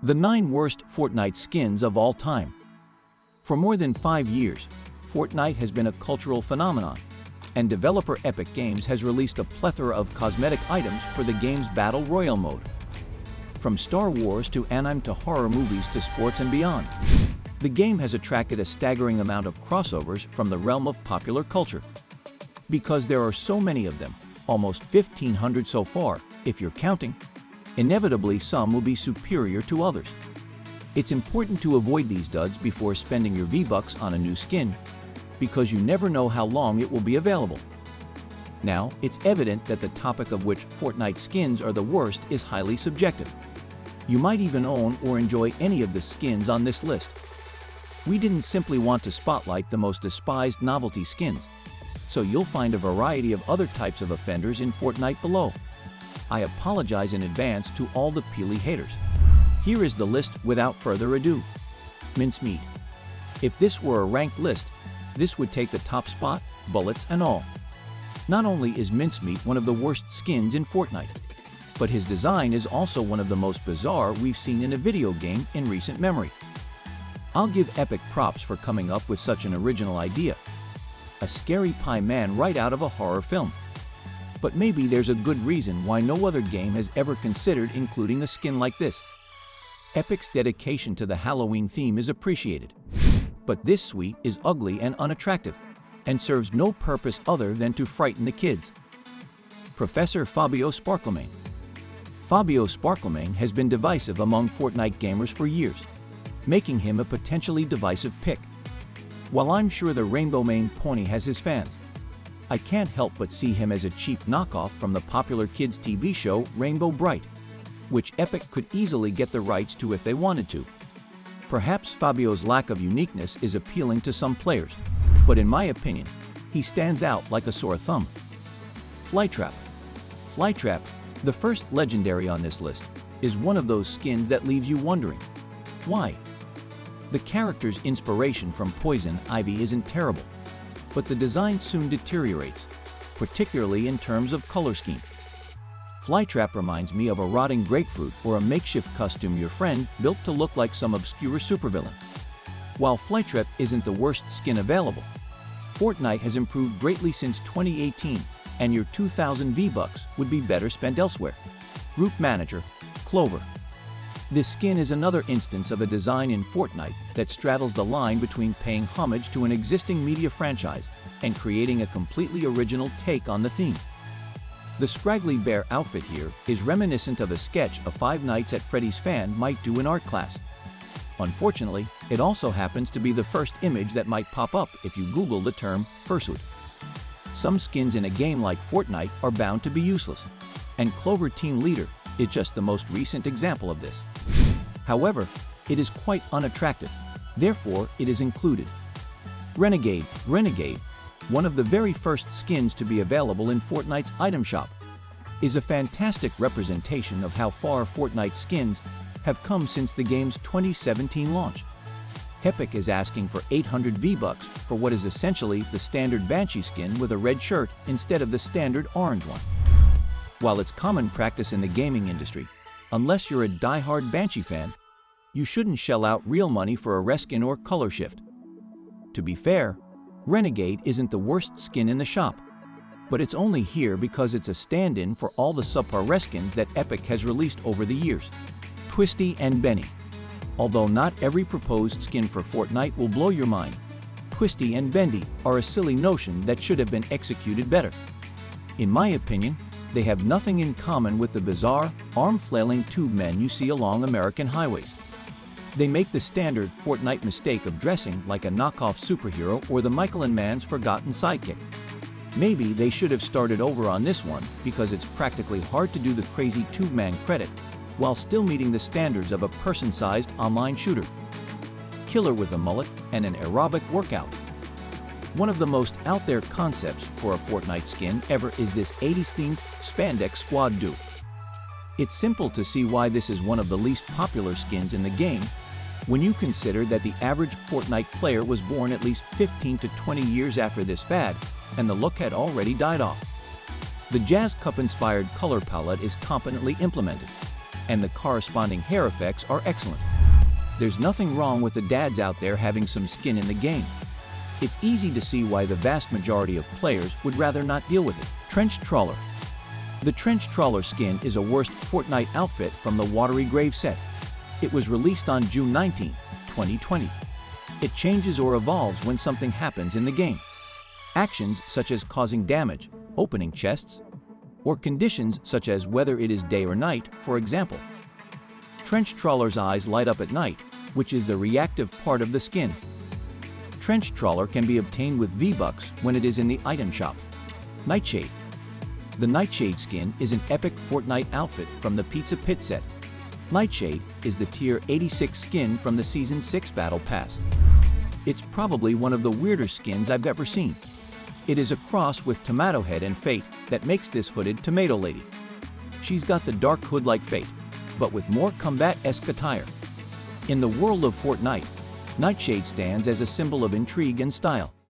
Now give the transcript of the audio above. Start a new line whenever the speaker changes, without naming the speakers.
The 9 worst Fortnite skins of all time. For more than 5 years, Fortnite has been a cultural phenomenon, and developer Epic Games has released a plethora of cosmetic items for the game's Battle Royale mode. From Star Wars to anime to horror movies to sports and beyond, the game has attracted a staggering amount of crossovers from the realm of popular culture. Because there are so many of them, almost 1,500 so far, if you're counting, inevitably some will be superior to others. It's important to avoid these duds before spending your V-Bucks on a new skin, because you never know how long it will be available. Now, it's evident that the topic of which Fortnite skins are the worst is highly subjective. You might even own or enjoy any of the skins on this list. We didn't simply want to spotlight the most despised novelty skins, so you'll find a variety of other types of offenders in Fortnite below. I apologize in advance to all the peely haters. Here is the list without further ado. Mincemeat. If this were a ranked list, this would take the top spot, bullets and all. Not only is Mincemeat one of the worst skins in Fortnite, but his design is also one of the most bizarre we've seen in a video game in recent memory. I'll give Epic props for coming up with such an original idea. A scary pie man right out of a horror film. But maybe there's a good reason why no other game has ever considered including a skin like this. Epic's dedication to the Halloween theme is appreciated. But this suite is ugly and unattractive, and serves no purpose other than to frighten the kids. Professor Fabio Sparklemane. Fabio Sparklemane has been divisive among Fortnite gamers for years, making him a potentially divisive pick. While I'm sure the Rainbow Mane pony has his fans, I can't help but see him as a cheap knockoff from the popular kids' TV show Rainbow Bright, which Epic could easily get the rights to if they wanted to. Perhaps Fabio's lack of uniqueness is appealing to some players, but in my opinion, he stands out like a sore thumb. Flytrap. Flytrap, the first legendary on this list, is one of those skins that leaves you wondering, why? The character's inspiration from Poison Ivy isn't terrible, but the design soon deteriorates, particularly in terms of color scheme. Flytrap reminds me of a rotting grapefruit or a makeshift costume your friend built to look like some obscure supervillain. While Flytrap isn't the worst skin available, Fortnite has improved greatly since 2018, and your 2,000 V-Bucks would be better spent elsewhere. Group Manager, Clover. This skin is another instance of a design in Fortnite that straddles the line between paying homage to an existing media franchise and creating a completely original take on the theme. The scraggly bear outfit here is reminiscent of a sketch a Five Nights at Freddy's fan might do in art class. Unfortunately, it also happens to be the first image that might pop up if you Google the term fursuit. Some skins in a game like Fortnite are bound to be useless, and Clover Team Leader is just the most recent example of this. However, it is quite unattractive, therefore it is included. Renegade. Renegade, one of the very first skins to be available in Fortnite's item shop, is a fantastic representation of how far Fortnite skins have come since the game's 2017 launch. Epic is asking for 800 V-Bucks for what is essentially the standard Banshee skin with a red shirt instead of the standard orange one. While it's common practice in the gaming industry, unless you're a die-hard Banshee fan, you shouldn't shell out real money for a reskin or color shift. To be fair, Renegade isn't the worst skin in the shop, but it's only here because it's a stand-in for all the subpar reskins that Epic has released over the years. Twisty and Benny. Although not every proposed skin for Fortnite will blow your mind, Twisty and Bendy are a silly notion that should have been executed better. In my opinion, they have nothing in common with the bizarre, arm-flailing tube men you see along American highways. They make the standard Fortnite mistake of dressing like a knockoff superhero or the Michael and Mann's forgotten sidekick. Maybe they should have started over on this one because it's practically hard to do the crazy tube man credit while still meeting the standards of a person-sized online shooter. Killer with a mullet and an aerobic workout. One of the most out there concepts for a Fortnite skin ever is this 80s-themed spandex squad duo. It's simple to see why this is one of the least popular skins in the game when you consider that the average Fortnite player was born at least 15 to 20 years after this fad, and the look had already died off. The Jazz Cup-inspired color palette is competently implemented, and the corresponding hair effects are excellent. There's nothing wrong with the dads out there having some skin in the game. It's easy to see why the vast majority of players would rather not deal with it. Trench Trawler. The Trench Trawler skin is a worst Fortnite outfit from the Watery Grave set. It was released on June 19, 2020. It changes or evolves when something happens in the game. Actions such as causing damage, opening chests, or conditions such as whether it is day or night, for example. Trench Trawler's eyes light up at night, which is the reactive part of the skin. Trench Trawler can be obtained with V-Bucks when it is in the item shop. Nightshade. The Nightshade skin is an epic Fortnite outfit from the Pizza Pit set. Nightshade is the tier 86 skin from the Season 6 Battle Pass. It's probably one of the weirder skins I've ever seen. It is a cross with Tomato Head and Fate that makes this hooded Tomato Lady. She's got the dark hood like Fate, but with more combat-esque attire. In the world of Fortnite, Nightshade stands as a symbol of intrigue and style.